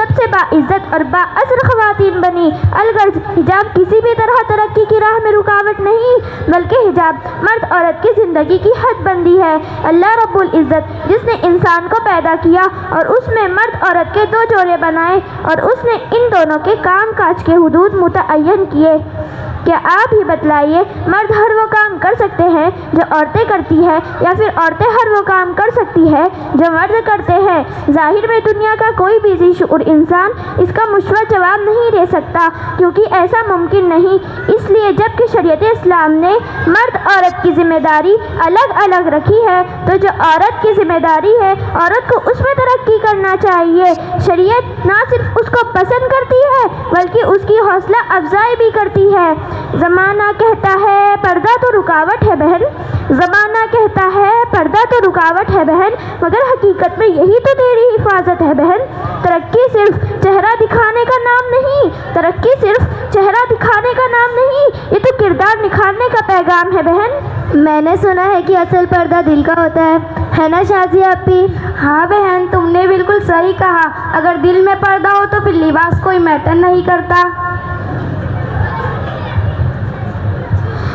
سب سے باعزت اور بااثر خواتین بنی۔ الغرض حجاب کسی بھی طرح ترقی کی راہ میں رکاوٹ نہیں، بلکہ حجاب مرد عورت کی زندگی کی حد بندی ہے۔ اللہ رب العزت جس نے انسان کو پیدا کیا اور اس میں مرد عورت کے دو جوڑے بنائے اور اس نے ان دونوں کے کام کاج کے حدود متعین کیے، کیا آپ ہی بتلائیے مرد ہر وہ کام کر سکتے ہیں جو عورتیں کرتی ہیں یا پھر عورتیں ہر وہ کام کر سکتی ہے جو مرد کرتے ہیں؟ ظاہر میں دنیا کا کوئی بھی ذی شعور انسان اس کا مثبت جواب نہیں دے سکتا، کیونکہ ایسا ممکن نہیں۔ اس لیے جب کہ شریعت اسلام نے مرد عورت کی ذمہ داری الگ الگ رکھی ہے تو جو عورت کی ذمہ داری ہے عورت کو اس میں ترقی کرنا چاہیے۔ شریعت نہ صرف اس کو پسند کرتی ہے بلکہ اس کی حوصلہ افزائی بھی کرتی ہے۔ زمانہ کہتا ہے پردہ تو رکاوٹ ہے بہن، زمانہ کہتا ہے پردہ تو رکاوٹ ہے بہن، مگر حقیقت میں یہی تو تیری حفاظت ہے بہن۔ ترقی صرف چہرہ دکھانے کا نام نہیں، ترقی صرف چہرہ دکھانے کا نام نہیں، یہ تو کردار نکھارنے کا پیغام ہے بہن۔ میں نے سنا ہے کہ اصل پردہ دل کا ہوتا ہے نا شازیہ اپی؟ ہاں بہن، تم نے بالکل صحیح کہا۔ اگر دل میں پردہ ہو تو پھر لباس کوئی میٹر نہیں کرتا۔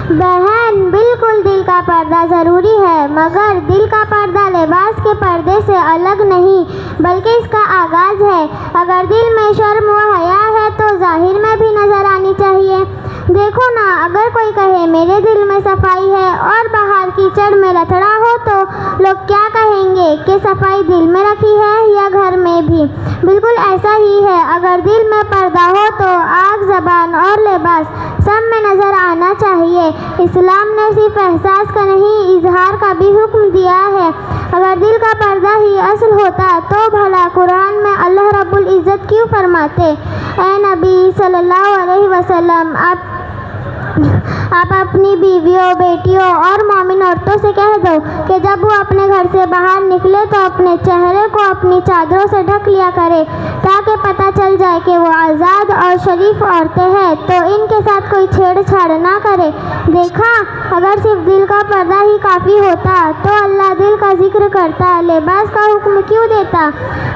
بہن بالکل دل کا پردہ ضروری ہے، مگر دل کا پردہ لباس کے پردے سے الگ نہیں بلکہ اس کا آغاز ہے۔ اگر دل میں شرم و حیا ہے تو ظاہر میں بھی نظر آنی چاہیے۔ دیکھو نا، اگر کوئی کہے میرے دل میں صفائی ہے اور باہر کیچڑ میں لتڑا ہو تو لوگ کیا کہیں گے کہ صفائی دل میں رکھی ہے یا گھر میں بھی؟ بالکل ایسا ہی ہے، اگر دل میں پردہ ہو تو آنکھ، زبان اور لباس سب میں نظر آنا چاہیے۔ اسلام نے صرف احساس کا نہیں، اظہار کا بھی حکم دیا ہے۔ اگر دل کا پردہ ہی اصل ہوتا تو بھلا قرآن میں اللہ رب العزت کیوں فرماتے، اے نبی صلی اللہ علیہ وسلم آپ اپنی بیویوں، بیٹیوں اور مومن عورتوں سے کہہ دو کہ جب وہ اپنے گھر سے باہر نکلے تو اپنے چہرے کو اپنی چادروں سے ڈھک لیا کرے تاکہ پتہ چل جائے کہ وہ آزاد اور شریف عورتیں ہیں، تو ان کے ساتھ کوئی چھیڑ چھاڑ نہ کرے۔ دیکھا، اگر صرف دل کا پردہ ہی کافی ہوتا تو اللہ دل کا ذکر کرتا، لباس کا حکم کیوں دیتا؟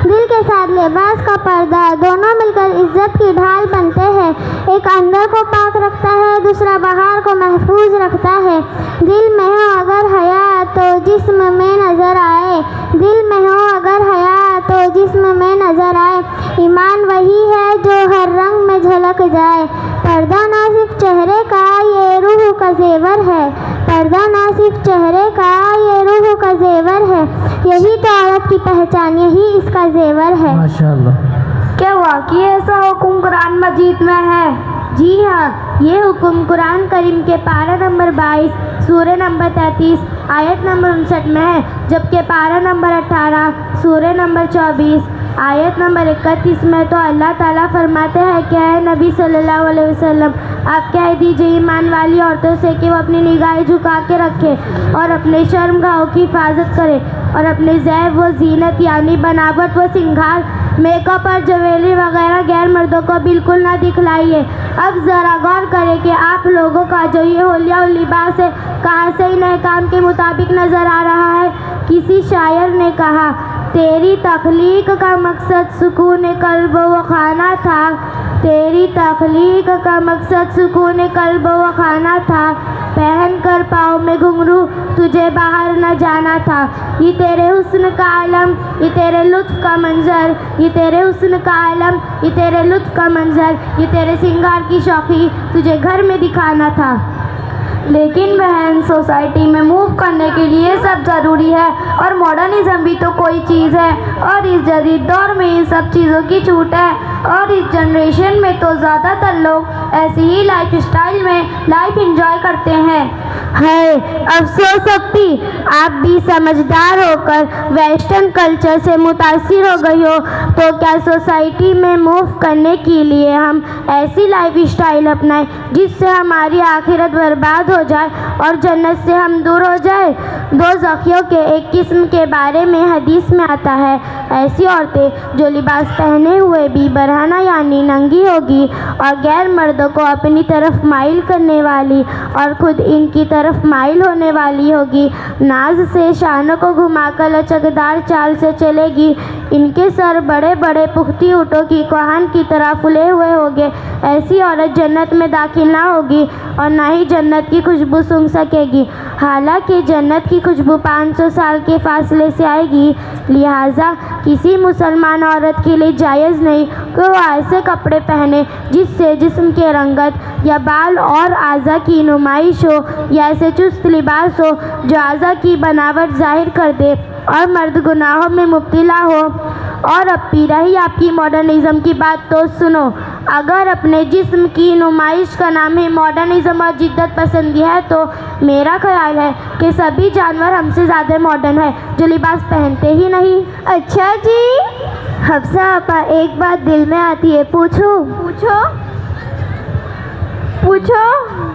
دل کے ساتھ لباس کا پردہ دونوں مل کر عزت کی ڈھال بنتے ہیں۔ ایک اندر کو پاک رکھتا ہے، دوسرا باہر کو محفوظ رکھتا ہے۔ دل میں ہو اگر حیا تو جسم میں نظر آئے، دل میں ہو اگر حیا تو جسم میں نظر آئے۔ ایمان وہی ہے جو ہر رنگ میں جھلک جائے۔ پردہ نہ صرف چہرے کا، یہ روح کا زیور ہے۔ پردہ نہ صرف چہرے کا، یہ روح کا زیور ہے۔ یہی تو عورت کی پہچان، یہی اس کا زیور ہے۔ ماشاءاللہ۔ کیا واقعی ایسا حکم قرآن مجید میں ہے؟ جی ہاں، یہ حکم قرآن کریم کے پارہ نمبر 22 سورہ نمبر 33 آیت نمبر 59 میں ہے، جبکہ پارہ نمبر 18 سورہ نمبر 24 آیت نمبر 31 میں تو اللہ تعالیٰ فرماتے ہیں کہ اے نبی صلی اللہ علیہ وسلم آپ کہہ دیجئے ایمان والی عورتوں سے کہ وہ اپنی نگاہیں جھکا کے رکھے اور اپنے شرم گاہوں کی حفاظت کرے اور اپنے زیب و زینت یعنی بناوٹ و سنگھار، میک اپ اور جویلری وغیرہ غیر مردوں کو بالکل نہ دکھلائیے۔ اب ذرا غور کریں کہ آپ لوگوں کا جو یہ حلیہ و لباس ہے کہاں سے ان احکام کے مطابق نظر آ رہا ہے؟ کسی شاعر نے کہا، تیری تخلیق کا مقصد سکون قلب و خانہ تھا، تیری تخلیق کا مقصد سکون قلب و خانہ تھا، پہن کر پاؤں میں گھنگرو تجھے باہر نہ جانا تھا۔ یہ تیرے حسن کا عالم، یہ تیرے لطف کا منظر، یہ تیرے حسن کا عالم، یہ تیرے لطف کا منظر، یہ تیرے سنگار کی شوخی تجھے گھر میں دکھانا تھا۔ لیکن بہن، سوسائٹی میں موو کرنے کے لیے سب ضروری ہے اور ماڈرنزم بھی تو کوئی چیز ہے، اور اس جدید دور میں ان سب چیزوں کی چھوٹ ہے، اور اس جنریشن میں تو زیادہ تر لوگ ایسی ہی لائف اسٹائل میں لائف انجوائے کرتے ہیں۔ ہے افسوس اپی، آپ بھی سمجھدار ہو کر ویسٹرن کلچر سے متاثر ہو گئی ہو، تو کیا سوسائٹی میں موو کرنے کے لیے ہم ایسی لائف اسٹائل اپنائیں جس سے ہماری آخرت برباد ہو جائے اور جنت سے ہم دور ہو جائے؟ دو زخیوں کے ایک قسم کے بارے میں حدیث میں آتا ہے، ایسی عورتیں جو لباس پہنے ہوئے بھی برہنہ یعنی ننگی ہوگی اور غیر مردوں کو اپنی طرف مائل کرنے والی اور خود ان کی طرف مائل ہونے والی ہوگی، ناز سے شانوں کو گھما کر لچکدار چال سے چلے گی، ان کے سر بڑے بڑے پختی اونٹوں کی کوہان کی طرح پھولے ہوئے ہوں گے۔ ایسی عورت جنت میں داخل نہ ہوگی اور نہ ہی جنت کی خوشبو سونگھ سکے گی، حالانکہ جنت کی خوشبو 500 سال کے فاصلے سے آئے گی۔ لہٰذا کسی مسلمان عورت کے لیے جائز نہیں کہ وہ ایسے کپڑے پہنے جس سے جسم کے رنگت یا بال اور اعضاء کی نمائش ہو، یا ایسے چست لباس ہو جو اعضاء کی بناوٹ ظاہر کر دے اور مرد گناہوں میں مبتلا ہو۔ اور اب پی رہی آپ کی ماڈرنزم کی بات تو سنو، اگر اپنے جسم کی نمائش کا نام ہی ماڈرنزم اور جدت پسندی ہے تو میرا خیال ہے کہ سبھی جانور ہم سے زیادہ ماڈرن ہیں جو لباس پہنتے ہی نہیں۔ اچھا جی، حفصہ آپا ایک بات دل میں آتی ہے، پوچھوں؟ پوچھو۔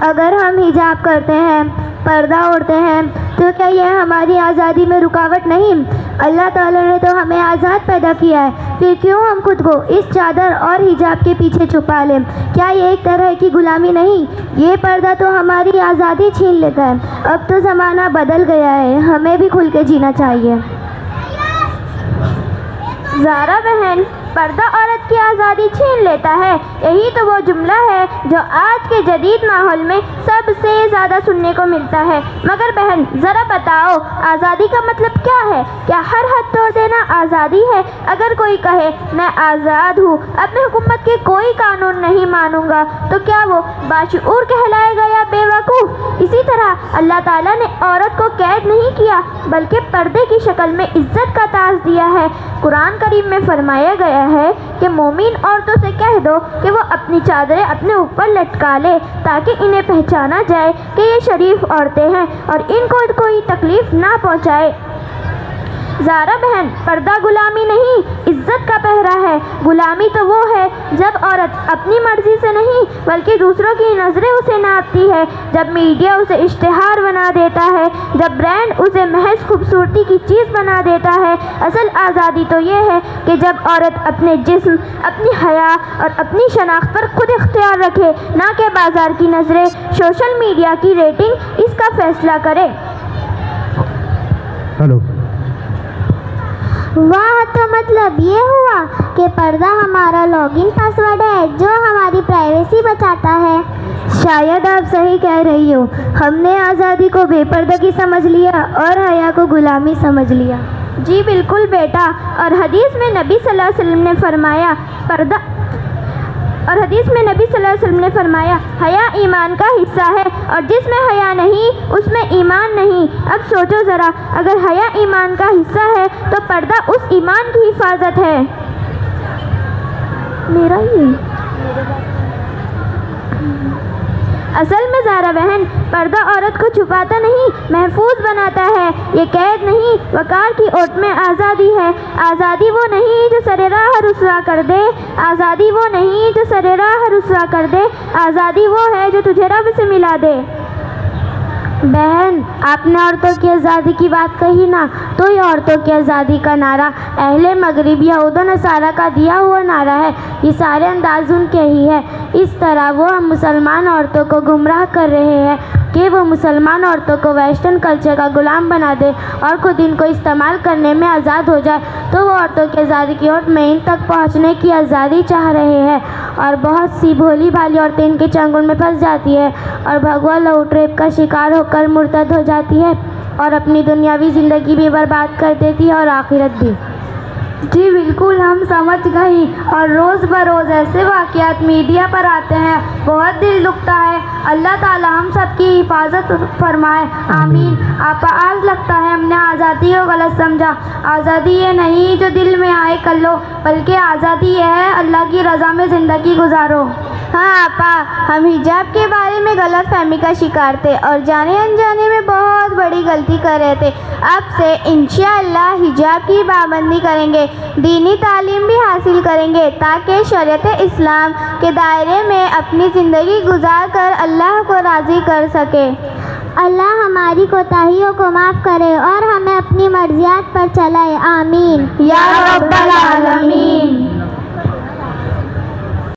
اگر ہم حجاب کرتے ہیں، پردہ اوڑھتے ہیں، تو کیا یہ ہماری آزادی میں رکاوٹ نہیں؟ اللہ تعالیٰ نے تو ہمیں آزاد پیدا کیا ہے، پھر کیوں ہم خود کو اس چادر اور حجاب کے پیچھے چھپا لیں؟ کیا یہ ایک طرح کی غلامی نہیں؟ یہ پردہ تو ہماری آزادی چھین لیتا ہے۔ اب تو زمانہ بدل گیا ہے، ہمیں بھی کھل کے جینا چاہیے۔ زہرا بہن، پردہ عورت کی آزادی چھین لیتا ہے، یہی تو وہ جملہ ہے جو آج کے جدید ماحول میں سب سے زیادہ سننے کو ملتا ہے۔ مگر بہن ذرا بتاؤ، آزادی کا مطلب کیا ہے؟ کیا ہر حد توڑ دینا آزادی ہے؟ اگر کوئی کہے میں آزاد ہوں، اب میں حکومت کے کوئی قانون نہیں مانوں گا، تو کیا وہ باشعور کہلائے گا یا بے وقوف؟ اسی طرح اللہ تعالیٰ نے عورت کو قید نہیں کیا بلکہ پردے کی شکل میں عزت کا تاج دیا ہے۔ قرآن کریم میں فرمایا گیا ہے کہ مومن عورتوں سے کہہ دو کہ وہ اپنی چادریں اپنے اوپر لٹکا لے تاکہ انہیں پہچانا جائے کہ یہ شریف عورتیں ہیں اور ان کو کوئی تکلیف نہ پہنچائے۔ زہرا بہن، پردہ غلامی نہیں، عزت کا پہرا ہے۔ غلامی تو وہ ہے جب عورت اپنی مرضی سے نہیں بلکہ دوسروں کی نظریں اسے ناپتی ہے، جب میڈیا اسے اشتہار بنا دیتا ہے، جب برانڈ اسے محض خوبصورتی کی چیز بنا دیتا ہے۔ اصل آزادی تو یہ ہے کہ جب عورت اپنے جسم، اپنی حیا اور اپنی شناخت پر خود اختیار رکھے، نہ کہ بازار کی نظریں، سوشل میڈیا کی ریٹنگ اس کا فیصلہ کرے۔ ہلو، واہ، تو مطلب یہ ہوا کہ پردہ ہمارا لاگ ان پاس ورڈ ہے جو ہماری پرائیویسی بچاتا ہے۔ شاید آپ صحیح کہہ رہی ہو، ہم نے آزادی کو بے پردگی سمجھ لیا اور حیا کو غلامی سمجھ لیا۔ جی بالکل بیٹا، اور حدیث میں نبی صلی اللہ علیہ وسلم نے فرمایا حیا ایمان کا حصہ ہے، اور جس میں حیا نہیں اس میں ایمان نہیں۔ اب سوچو ذرا، اگر حیا ایمان کا حصہ ہے تو پردہ اس ایمان کی حفاظت ہے۔ اصل میں زہرا بہن، پردہ عورت کو چھپاتا نہیں، محفوظ بناتا ہے۔ یہ قید نہیں، وقار کی اوٹ میں آزادی ہے۔ آزادی وہ نہیں جو سر راہ رسوا کر دے، آزادی وہ نہیں جو سر راہ رسوا کر دے، آزادی وہ ہے جو تجھے رب سے ملا دے۔ بہن، آپ نے عورتوں کی آزادی کی بات کہی نا، تو یہ عورتوں کی آزادی کا نعرہ اہل مغرب یہود و نصارہ کا دیا ہوا نعرہ ہے۔ یہ سارے انداز ان کے ہی ہے۔ اس طرح وہ ہم مسلمان عورتوں کو گمراہ کر رہے ہیں کہ وہ مسلمان عورتوں کو ویسٹرن کلچر کا غلام بنا دے اور خود ان کو استعمال کرنے میں آزاد ہو جائے، تو وہ عورتوں کی آزادی کی اوٹ میں ان تک پہنچنے کی آزادی چاہ رہے ہیں، اور بہت سی بھولی بھالی عورتیں ان کے چنگل میں پھنس جاتی ہے اور بھگوا لوٹ ریپ کا شکار ہو کر مرتد ہو جاتی ہے اور اپنی دنیاوی زندگی بھی برباد کر دیتی ہے اور آخرت بھی۔ جی بالکل، ہم سمجھ گئی، اور روز بروز ایسے واقعات میڈیا پر آتے ہیں، بہت دل دکھتا ہے۔ اللہ تعالی ہم سب کی حفاظت فرمائے، آمین۔ آپا، آج لگتا ہے ہم نے آزادی کو غلط سمجھا۔ آزادی یہ نہیں جو دل میں آئے کر لو، بلکہ آزادی یہ ہے اللہ کی رضا میں زندگی گزارو۔ ہاں آپا، ہم حجاب کے بارے میں غلط فہمی کا شکار تھے اور جانے انجانے میں بہت بڑی غلطی کر رہے تھے۔ اب سے انشاءاللہ حجاب کی پابندی کریں گے، دینی تعلیم بھی حاصل کریں گے تاکہ شریعت اسلام کے دائرے میں اپنی زندگی گزار کر اللہ کو راضی کر سکے۔ اللہ ہماری کوتاہیوں کو معاف کرے اور ہمیں اپنی مرضیات پر چلائے، آمین یا رب العالمین۔